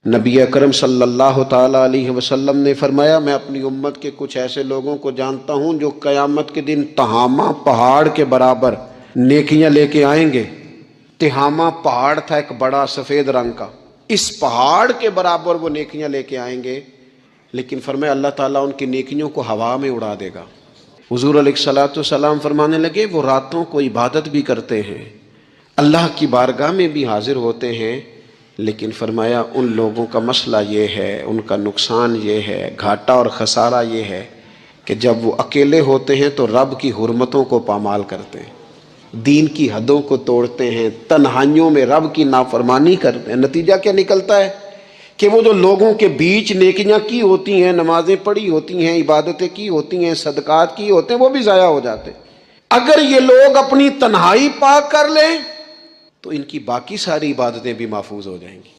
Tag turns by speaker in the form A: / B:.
A: नबी अकरम सल्लल्लाहु ताला अलैहि वसल्लम ने फरमाया, मैं अपनी उम्मत के कुछ ऐसे लोगों को जानता हूँ जो क़यामत के दिन तहामा पहाड़ के बराबर नेकियां लेके आएंगे। तिहामा पहाड़ था एक बड़ा सफ़ेद रंग का, इस पहाड़ के बराबर वो नेकियां लेके आएंगे, लेकिन फरमाया अल्लाह ताला उनकी नेकियों को हवा में उड़ा देगा। हुज़ूर अलैहिस्सलातु वस्सलाम फरमाने लगे, वो रातों को इबादत भी करते हैं, अल्लाह की बारगाह में भी हाजिर होते हैं, लेकिन फरमाया उन लोगों का मसला ये है, उनका नुकसान ये है, घाटा और ख़सारा ये है कि जब वो अकेले होते हैं तो रब की हुर्मतों को पामाल करते हैं, दीन की हदों को तोड़ते हैं, तन्हाइयों में रब की नाफरमानी करते हैं। नतीजा क्या निकलता है कि वो जो लोगों के बीच नेकियां की होती हैं, नमाजें पढ़ी होती हैं, इबादतें की होती हैं, सदकात की होते हैं, वो भी ज़ाया हो जाते हैं। अगर ये लोग अपनी तन्हाई पाक कर लें तो इनकी बाकी सारी इबादतें भी महफूज हो जाएंगी।